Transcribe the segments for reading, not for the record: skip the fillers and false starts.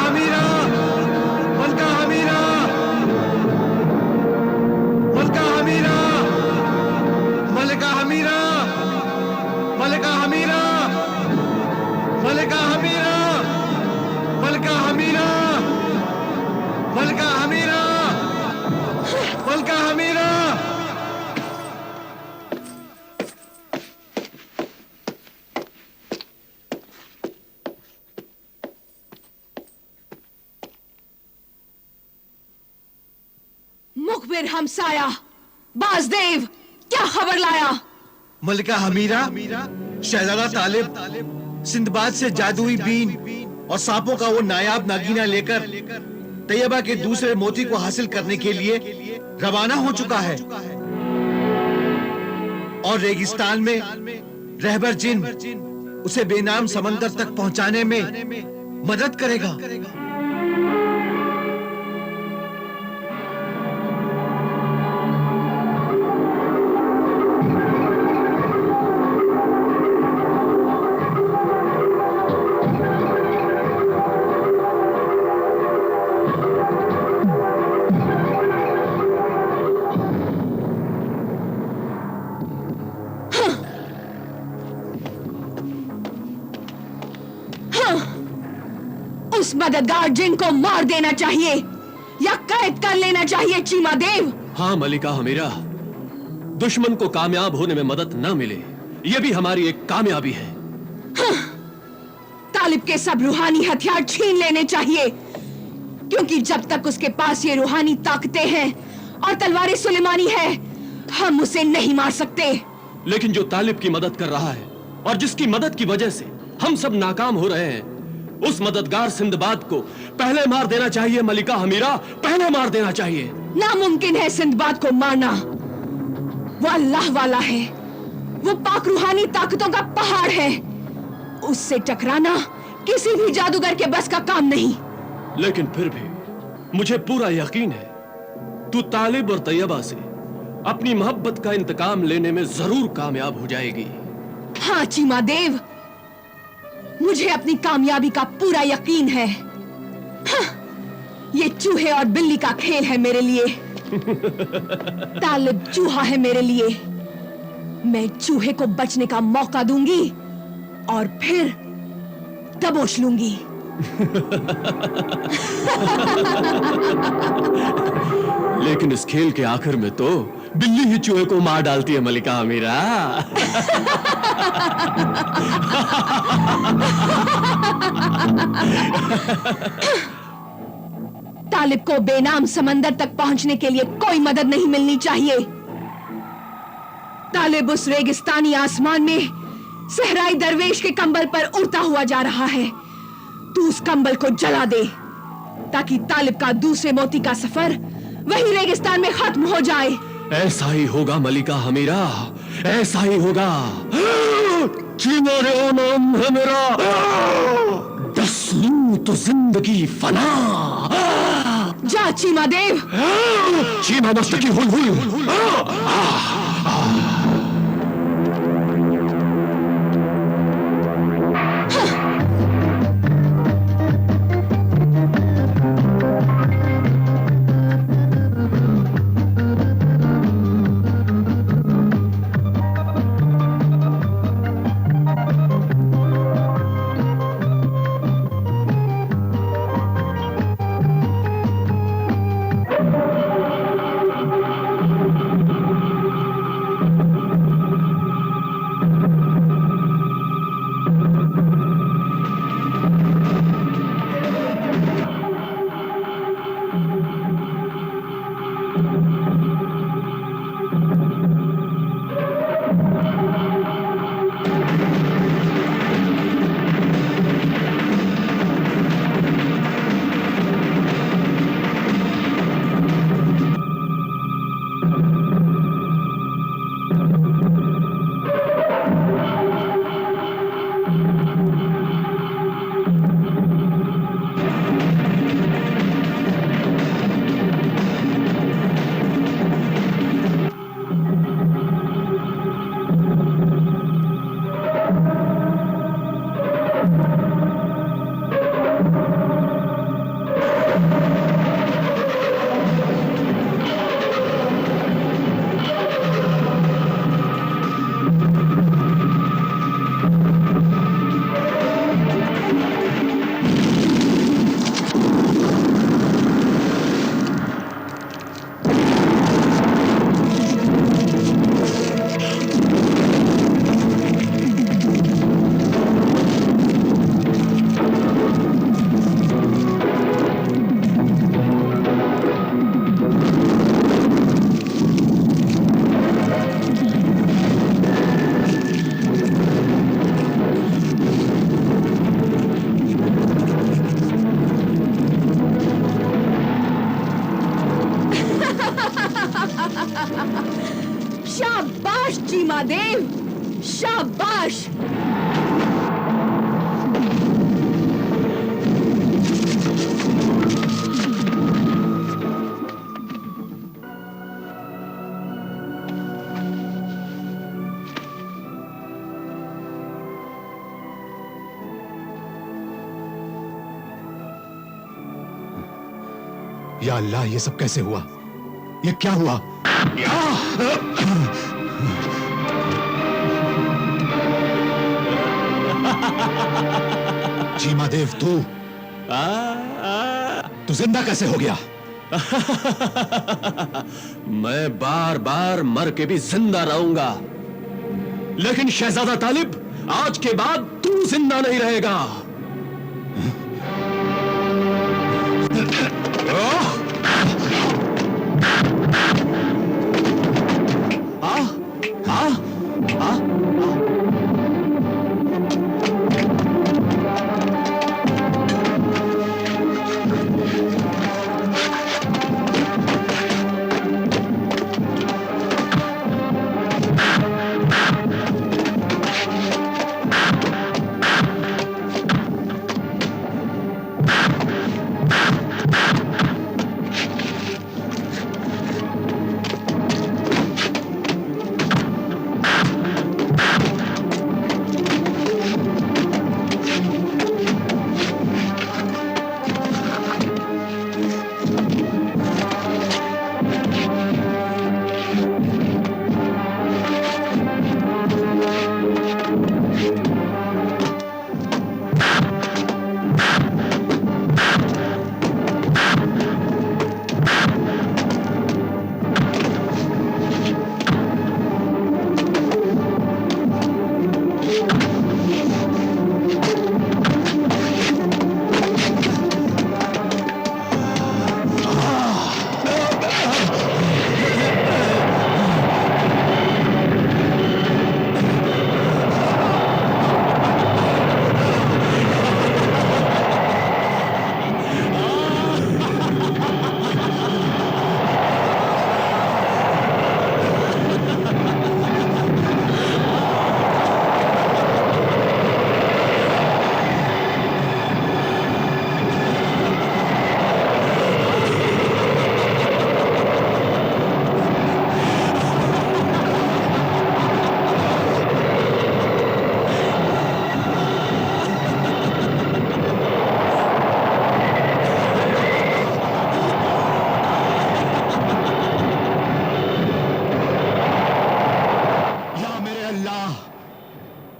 हमीरा, मलका हमीरा, मलका हमीरा, मलका हमीरा, मलका हमीरा, मलका हमीरा, मलका हमीरा, मलका हमीरा, मलका हमीरा। मुखबिर हमसाया, बाजदेव, क्या खबर लाया? मलिका हमीरा, शहजादा तालिब सिंदबाद से जादुई बीन और सांपों का वो नायाब नागीना लेकर तैयबा के दूसरे मोती को हासिल करने के लिए रवाना हो चुका है और रेगिस्तान में रहबर जिन उसे बेनाम समंदर तक पहुंचाने में मदद करेगा। उस मददगार जिन को मार देना चाहिए या कैद कर लेना चाहिए चीमा देव। हाँ मलिका हमीरा, दुश्मन को कामयाब होने में मदद न मिले यह भी हमारी एक कामयाबी है। हाँ, तालिब के सब रूहानी हथियार छीन लेने चाहिए, क्योंकि जब तक उसके पास ये रूहानी ताकतें हैं और तलवारें सुलेमानी है, हम उसे नहीं मार सकते। लेकिन जो तालिब की मदद कर रहा है और जिसकी मदद की वजह से हम सब नाकाम हो रहे हैं, उस मददगार सिंदबाद को पहले मार देना चाहिए मलिका हमीरा, पहले मार देना चाहिए। नामुमकिन है सिंदबाद को मारना। वो अल्लाह वाला है, वो पाक रूहानी ताकतों का पहाड़ है। उससे टकराना किसी भी जादूगर के बस का काम नहीं। लेकिन फिर भी मुझे पूरा यकीन है तू तालिब और तैयबा से अपनी मोहब्बत का इंतकाम लेने में जरूर कामयाब हो जाएगी। हाँ चीमा देव, मुझे अपनी कामयाबी का पूरा यकीन है। हाँ, ये चूहे और बिल्ली का खेल है मेरे लिए। तालिब चूहा है मेरे लिए। मैं चूहे को बचने का मौका दूंगी और फिर दबोच लूंगी। लेकिन इस खेल के आखिर में तो बिल्ली ही चूहे को मार डालती है मलिका हमीरा। तालिब को बेनाम समंदर तक पहुंचने के लिए कोई मदद नहीं मिलनी चाहिए। तालिब उस रेगिस्तानी आसमान में सहराई दरवेश के कंबल पर उड़ता हुआ जा रहा है। तू उस कंबल को जला दे ताकि तालिब का दूसरे मोती का सफर वही रेगिस्तान में खत्म हो जाए। ऐसा ही होगा मलिका हमीरा, ऐसा ही होगा। चीमा रे नाम है मेरा, दस लूं तो जिंदगी फना। जा चीमा देव। चीमा मस्तकी हुल हुल। चीमा देव, शाबाश। या अल्लाह, ये सब कैसे हुआ? ये क्या हुआ? चीमा देव, तू जिंदा कैसे हो गया? मैं बार बार मर के भी जिंदा रहूंगा, लेकिन शहजादा तालिब, आज के बाद तू जिंदा नहीं रहेगा।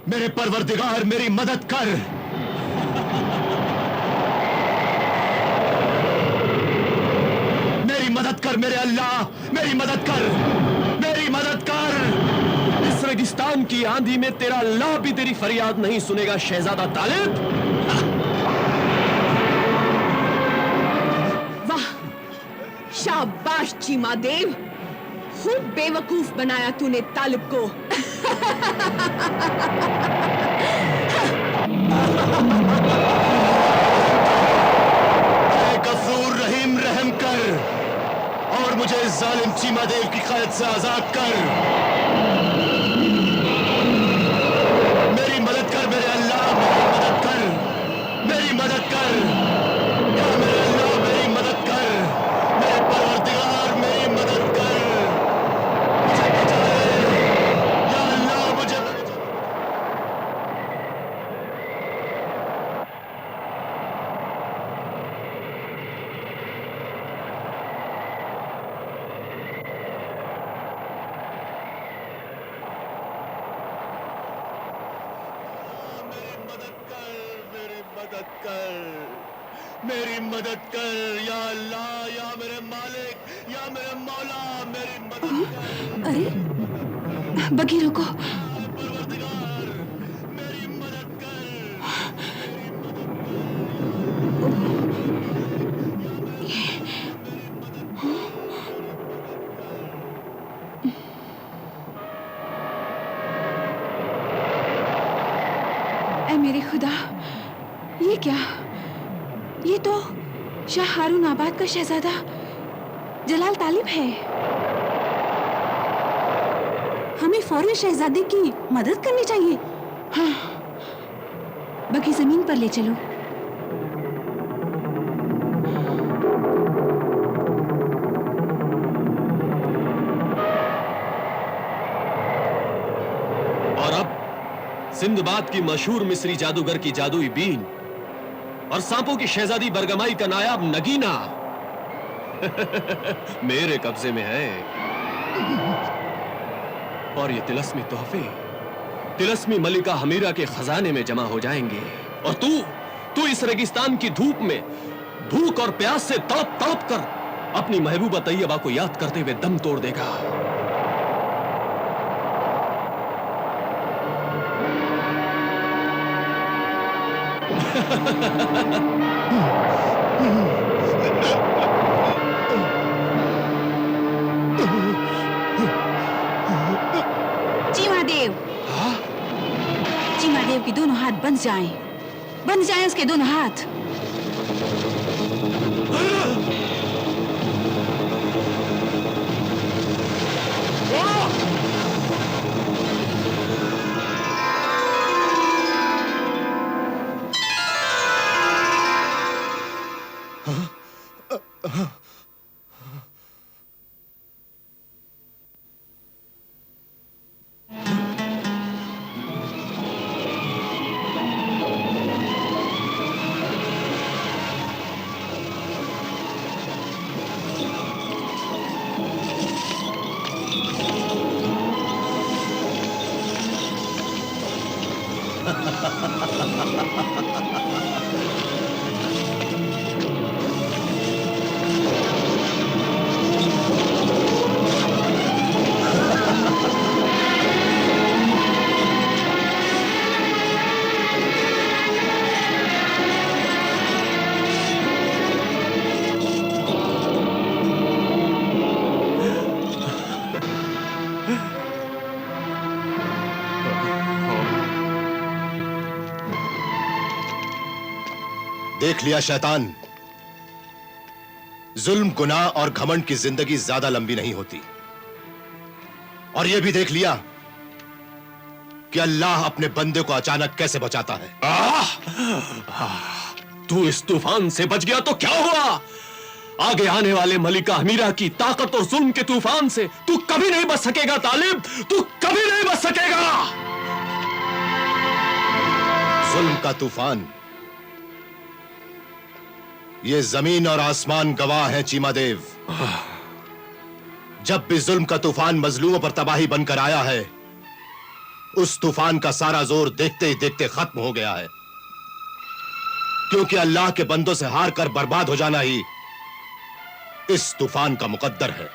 मेरे परवरदिगार, मेरी मदद कर। मेरी मदद कर मेरे अल्लाह, मेरी मदद कर, मेरी मदद कर। इस रेगिस्तान की आंधी में तेरा अल्लाह भी तेरी फरियाद नहीं सुनेगा शहजादा तालिब। वाह, शाबाश चीमा देव, खूब बेवकूफ बनाया तूने तालिब को। गफूर रहीम, रहम कर और मुझे इस जालिम चीमा देव की कैद से आजाद कर। मेरी मदद कर मेरे अल्लाह, मेरी मदद कर, मेरी मदद कर। या मेरे अल्लाह, मेरी मदद कर, मेरे परवरदिगार, मेरी मदद कर। मुझे बचाए, या अल्लाह मुझे मेरी मदद कर, या अल्लाह, या मेरे मालिक, या मेरे मौला, मेरी मदद कर। अरे बगी रुको, परवरदिगार, मेरी मदद कर। ऐ मेरे खुदा, ये क्या? ये तो शाह हारून आबाद का शहजादा जलाल तालिब है। हमें फौरन शहजादी की मदद करनी चाहिए। हाँ, बाकी जमीन पर ले चलो। और अब सिंदबाद की मशहूर मिस्री जादूगर की जादुई बीन और सांपों की शहजादी बरगमाई का नायाब नगीना मेरे कब्जे में है। और ये तिलस्मी तोहफे तिलस्मी मलिका हमीरा के खजाने में जमा हो जाएंगे। और तू इस रेगिस्तान की धूप में भूख और प्यास से तड़प तड़प कर अपनी महबूबा तैयबा को याद करते हुए दम तोड़ देगा। चीमादेव, चीमादेव के दोनों हाथ बंध जाएं उसके दोनों हाथ। देख लिया शैतान, जुल्म, गुनाह और घमंड की जिंदगी ज्यादा लंबी नहीं होती। और यह भी देख लिया कि अल्लाह अपने बंदे को अचानक कैसे बचाता है। तू इस तूफान से बच गया तो क्या हुआ? आगे आने वाले मलिका हमीरा की ताकत और जुल्म के तूफान से तू कभी नहीं बच सकेगा तालिब, तू कभी नहीं बच सकेगा। जुल्म का तूफान, ये जमीन और आसमान गवाह हैं चीमादेव। जब भी जुल्म का तूफान मजलूमों पर तबाही बनकर आया है, उस तूफान का सारा जोर देखते ही देखते खत्म हो गया है। क्योंकि अल्लाह के बंदों से हार कर बर्बाद हो जाना ही इस तूफान का मुकद्दर है।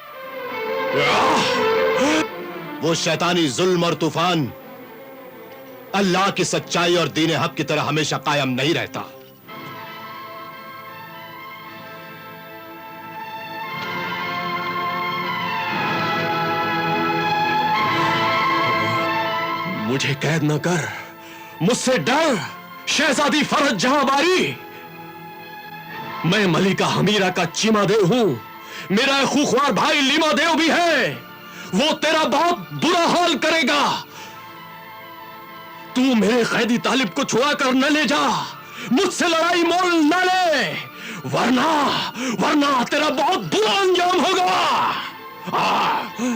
वो शैतानी जुल्म और तूफान अल्लाह की सच्चाई और दीन हक की तरह हमेशा कायम नहीं रहता। मुझे कैद न कर, मुझसे डर शहजादी फरज जहां बारी। मैं मलिका हमीरा का चीमादेव हूं, मेरा एक खूंखार भाई लीमादेव भी है। वो तेरा बहुत बुरा हाल करेगा। तू मेरे कैदी तालिब को छुड़ा कर न ले जा, मुझसे लड़ाई मोल न ले, वरना तेरा बहुत बुरा अंजाम होगा।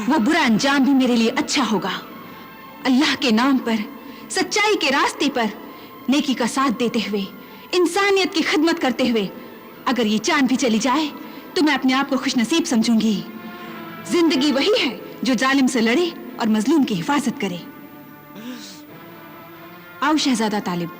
वो बुरा अंजाम भी मेरे लिए अच्छा होगा। अल्लाह के नाम पर, सच्चाई के रास्ते पर, नेकी का साथ देते हुए, इंसानियत की खिदमत करते हुए अगर ये जान भी चली जाए तो मैं अपने आप को खुशनसीब समझूंगी। जिंदगी वही है जो जालिम से लड़े और मजलूम की हिफाजत करे। आओ शहजादा तालिब।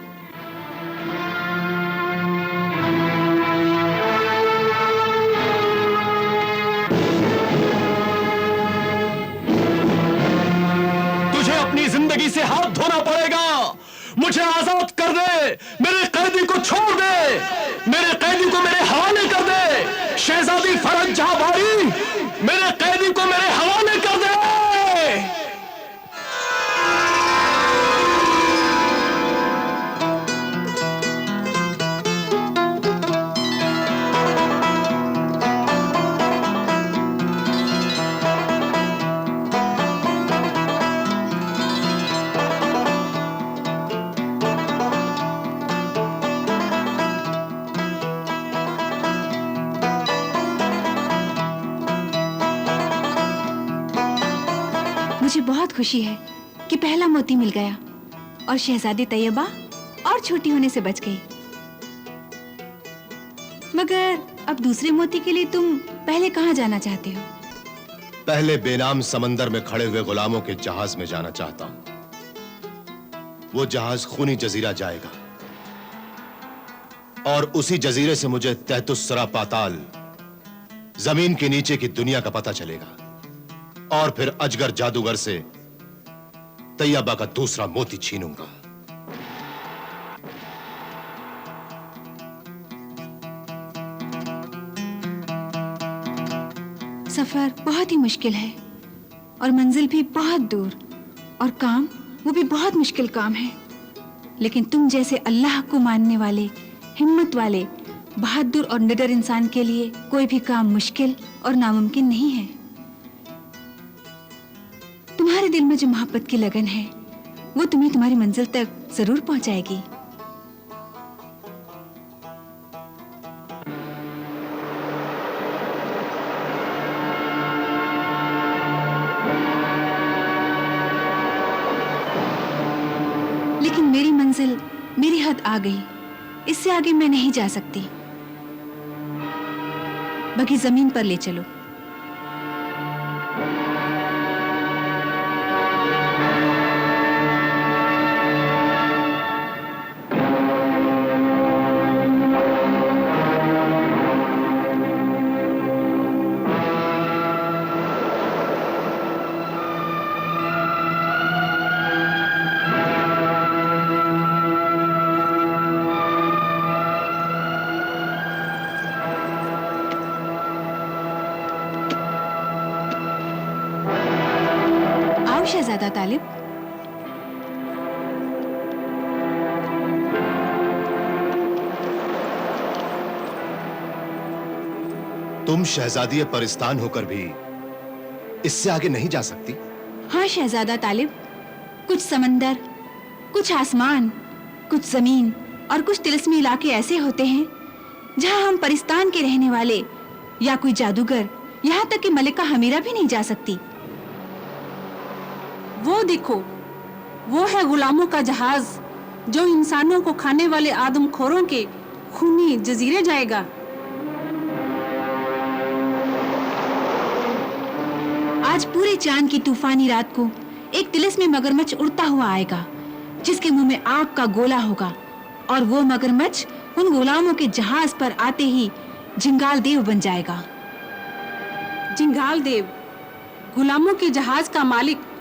तुझे अपनी जिंदगी से हाथ धोना पड़ेगा। मुझे आजाद कर दे, मेरे कैदी को छोड़ दे, मेरे कैदी को मेरे हवाले कर दे। शहजादी फरज जहां बारी, मेरे कैदी को मेरे हवाले कर दे। मुझे बहुत खुशी है कि पहला मोती मिल गया और शहजादी तैयबा और छोटी होने से बच गई। मगर अब दूसरे मोती के लिए तुम पहले कहाँ जाना चाहते हो? पहले बेनाम समंदर में खड़े हुए गुलामों के जहाज में जाना चाहता हूं। वो जहाज खूनी जजीरा जाएगा और उसी जजीरे से मुझे तहतुस्सरा पाताल, जमीन के नीचे की दुनिया का पता चलेगा और फिर अजगर जादूगर से तैयबा का दूसरा मोती छीनूंगा। सफर बहुत ही मुश्किल है और मंजिल भी बहुत दूर, और काम वो भी बहुत मुश्किल काम है। लेकिन तुम जैसे अल्लाह को मानने वाले, हिम्मत वाले, बहादुर और निडर इंसान के लिए कोई भी काम मुश्किल और नामुमकिन नहीं है। तुम्हारे दिल में जो मोहब्बत की लगन है वो तुम्हें तुम्हारी मंजिल तक जरूर पहुंचाएगी। लेकिन मेरी मंजिल, मेरी हद आ गई। इससे आगे मैं नहीं जा सकती। बगी जमीन पर ले चलो। शहजादा तालिब, तुम शहजादी परिस्तान होकर भी इससे आगे नहीं जा सकती? हाँ शहजादा तालिब, कुछ समंदर, कुछ आसमान, कुछ जमीन और कुछ तिलिस्मी इलाके ऐसे होते हैं जहां हम परिस्तान के रहने वाले या कोई जादूगर, यहाँ तक कि मलिका हमीरा भी नहीं जा सकती। वो देखो, वो है गुलामों का जहाज जो इंसानों को खाने वाले आदमखोरों के खूनी जजीरे जाएगा। आज पूरे चांद की तूफानी रात को एक तिलिस्मी मगरमच्छ उड़ता हुआ आएगा जिसके मुंह में आग का गोला होगा, और वो मगरमच्छ उन गुलामों के जहाज पर आते ही जिंगाल देव बन जाएगा। जिंगाल देव गुलामों के जहाज का मालिक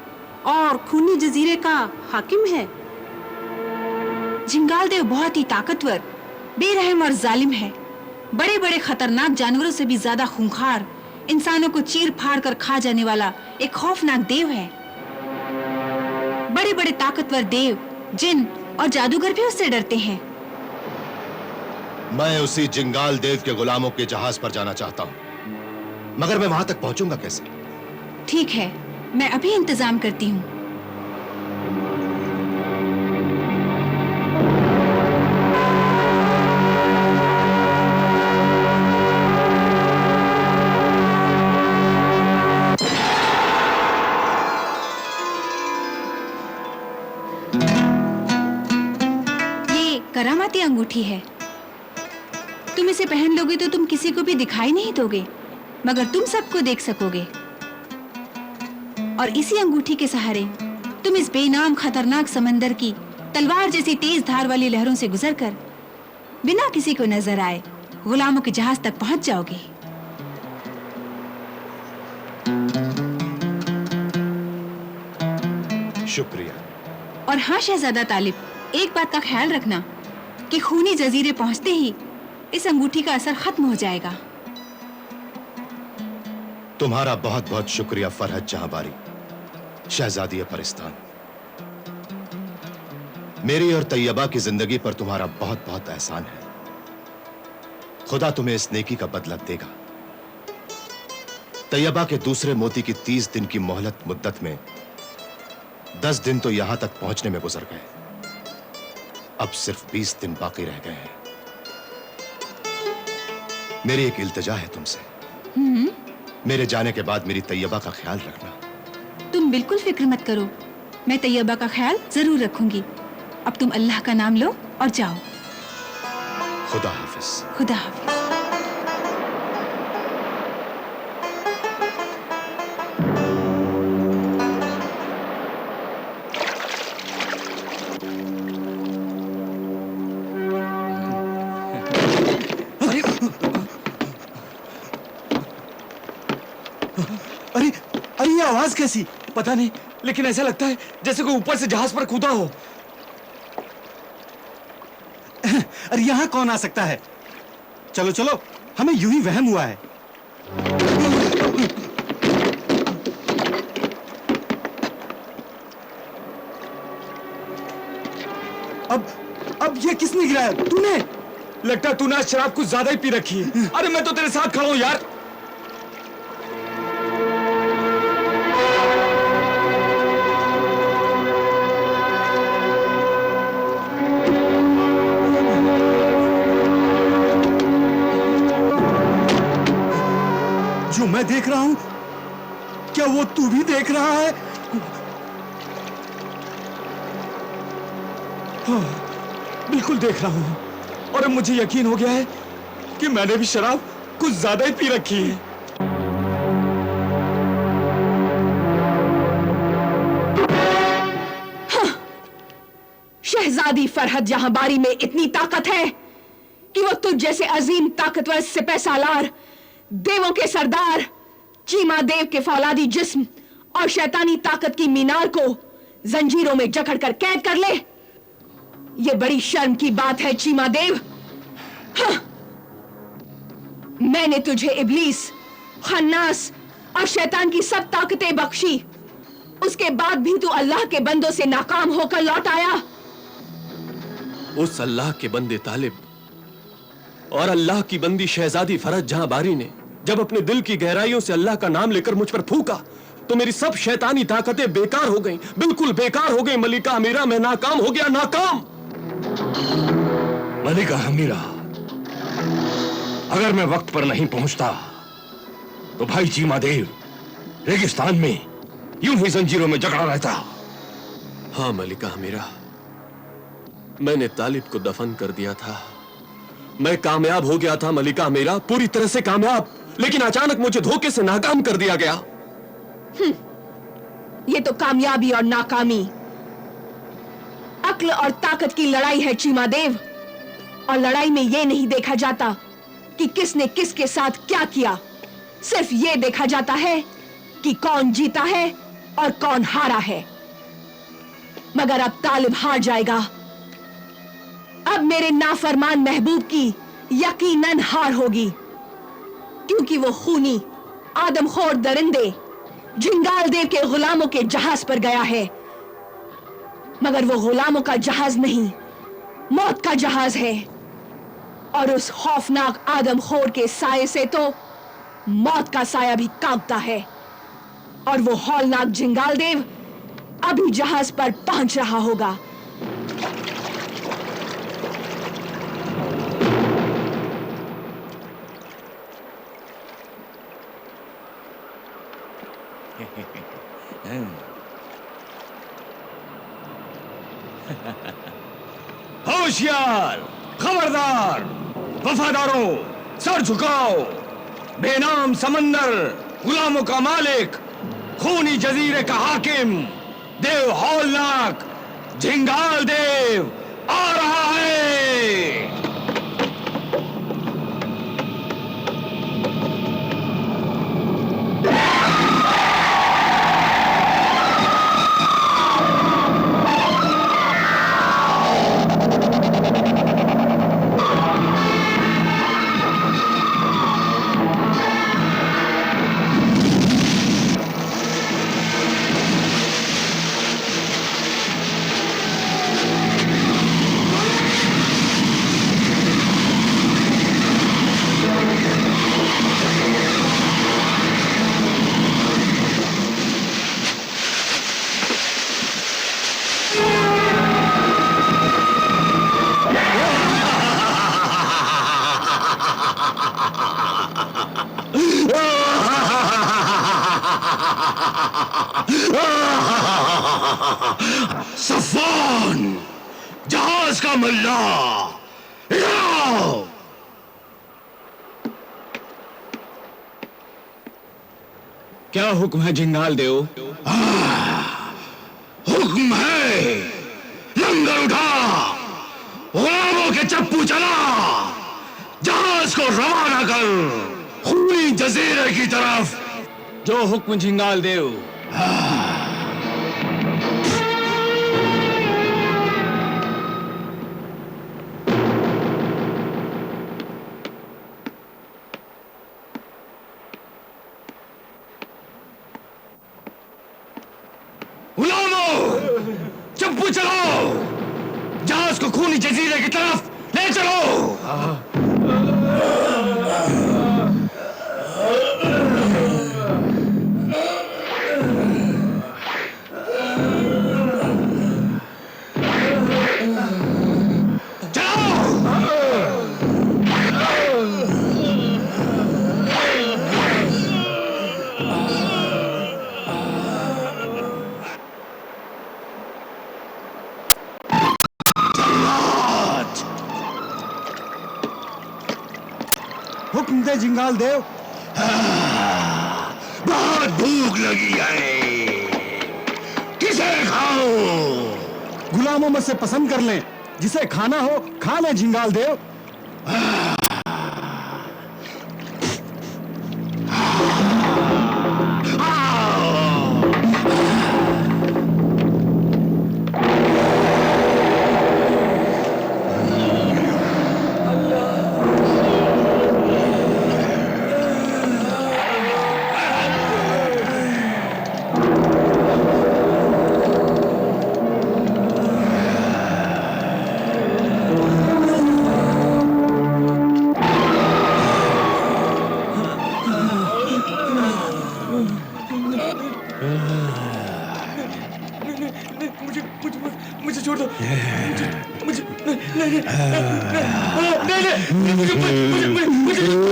और खूनी जजीरे का हाकिम है। जिंगाल देव बहुत ही ताकतवर, बेरहम और जालिम है। बड़े बड़े खतरनाक जानवरों से भी ज्यादा खूंखार, इंसानों को चीर फाड़ कर खा जाने वाला एक खौफनाक देव है। बड़े बड़े ताकतवर देव, जिन और जादूगर भी उससे डरते हैं। मैं उसी जिंगाल देव के गुलामों के जहाज पर जाना चाहता हूं, मगर मैं वहां तक पहुंचूंगा कैसे? ठीक है, मैं अभी इंतजाम करती हूँ। ये करामाती अंगूठी है। तुम इसे पहन लोगे तो तुम किसी को भी दिखाई नहीं दोगे, मगर तुम सबको देख सकोगे। और इसी अंगूठी के सहारे तुम इस बेनाम खतरनाक समंदर की तलवार जैसी तेज धार वाली लहरों से गुजरकर बिना किसी को नजर आए गुलामों के जहाज तक पहुंच जाओगे। शुक्रिया। और हाँ शहजादा तालिब, एक बात का ख्याल रखना कि खूनी जजीरे पहुंचते ही इस अंगूठी का असर खत्म हो जाएगा। तुम्हारा बहुत बहुत शुक्रिया फरहत जहांबारी, शहजादी परिस्तान। मेरी और तैयबा की जिंदगी पर तुम्हारा बहुत बहुत एहसान है। खुदा तुम्हें इस नेकी का बदला देगा। तैयबा के दूसरे मोती की 30 दिन की मोहलत मुद्दत में 10 दिन तो यहां तक पहुंचने में गुजर गए। अब सिर्फ 20 दिन बाकी रह गए हैं। मेरी एक इल्तिजा है तुमसे। मेरे जाने के बाद मेरी तैयबा का ख्याल रखना। तुम बिल्कुल फिक्र मत करो, मैं तैयबा का ख्याल जरूर रखूंगी। अब तुम अल्लाह का नाम लो और जाओ। खुदा हाफिज। खुदा हाफिज। अरे अरे ये आवाज कैसी? पता नहीं, लेकिन ऐसा लगता है जैसे कोई ऊपर से जहाज पर कूदा हो। अरे यहाँ कौन आ सकता है? चलो चलो, हमें यूं ही वहम हुआ है। अब ये किसने गिराया? तूने? लगता है तूने आज शराब कुछ ज्यादा ही पी रखी है। अरे मैं तो तेरे साथ खड़ा हूं यार। जो मैं देख रहा हूं, क्या वो तू भी देख रहा है? हाँ, बिल्कुल देख रहा हूं। और अब मुझे यकीन हो गया है कि मैंने भी शराब कुछ ज्यादा ही पी रखी है। हाँ, शहजादी फरहत जहांबारी में इतनी ताकत है कि वो तुझ जैसे अजीम ताकतवर सिपह सालार, देवों के सरदार, चीमा देव के फौलादी जिस्म और शैतानी ताकत की मीनार को जंजीरों में जकड़कर कैद कर ले। ये बड़ी शर्म की बात है चीमा देव। हाँ, मैंने तुझे इब्लीस, खन्नास और शैतान की सब ताकतें बख्शी, उसके बाद भी तू अल्लाह के बंदों से नाकाम होकर लौट आया। उस अल्लाह के बंदे तालिब और अल्लाह की बंदी शहजादी फरहत जहांबारी ने जब अपने दिल की गहराइयों से अल्लाह का नाम लेकर मुझ पर फूंका तो मेरी सब शैतानी ताकतें बेकार हो गईं, बिल्कुल बेकार हो गई। मलिका हमीरा, मैं नाकाम हो गया, नाकाम। मलिका हमीरा, अगर मैं वक्त पर नहीं पहुंचता तो भाई चीमा देव रेगिस्तान में यूं ही जंजीरों में जकड़ा रहता। हाँ मलिका हमीरा, मैंने तालिब को दफन कर दिया था। मैं कामयाब हो गया था मलिका हमीरा, पूरी तरह से कामयाब, लेकिन अचानक मुझे धोखे से नाकाम कर दिया गया। ये तो कामयाबी और नाकामी, अक्ल और ताकत की लड़ाई है चीमा देव। और लड़ाई में यह नहीं देखा जाता कि किसने किसके साथ क्या किया, सिर्फ यह देखा जाता है कि कौन जीता है और कौन हारा है। मगर अब तालिब हार जाएगा। अब मेरे नाफरमान महबूब की यकीनन हार होगी, क्योंकि वो खूनी आदमखोर दरिंदे झिंगाल देव के गुलामों के जहाज पर गया है। मगर वो गुलामों का जहाज नहीं, मौत का जहाज है। और उस खौफनाक आदमखोर के साये से तो मौत का साया भी कांपता है। और वो हौलनाक झिंगाल देव अभी जहाज पर पहुंच रहा होगा। होशियार, खबरदार, वफादारों, सर झुकाओ। बेनाम समंदर, गुलामों का मालिक, खूनी जजीरे का हाकिम, देव हौलनाक झिंगाल देव आ रहा है। सफवान, जहाज का मल्ला, इधर आओ। क्या हुक्म है जिंगाल देव? हुक्म है, लंगर उठा, गुलामों के चप्पू चला, जहाज को रवाना कर खूनी जजीरे की तरफ। जो हुक्म जिंगाल देव। गुलामों, चप्पू चलाओ, जहाज को खूनी जजीरे की तरफ ले चलो। हुक्म दे जिंगाल देव। बहुत भूख लगी है, किसे खाओ? गुलामों में से पसंद कर लें, जिसे खाना हो खा लें जिंगाल देव। मुझे छोड़ दो। मुझे नहीं मुझे छोड़ो।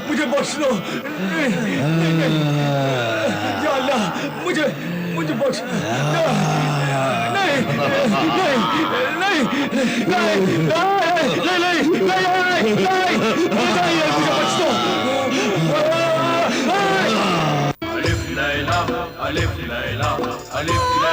मुझे बख्श लो। या अल्लाह, मुझे बख्श। नहीं मुझे बख्श दो। Alif Layla, Alif Layla, Alif Layla.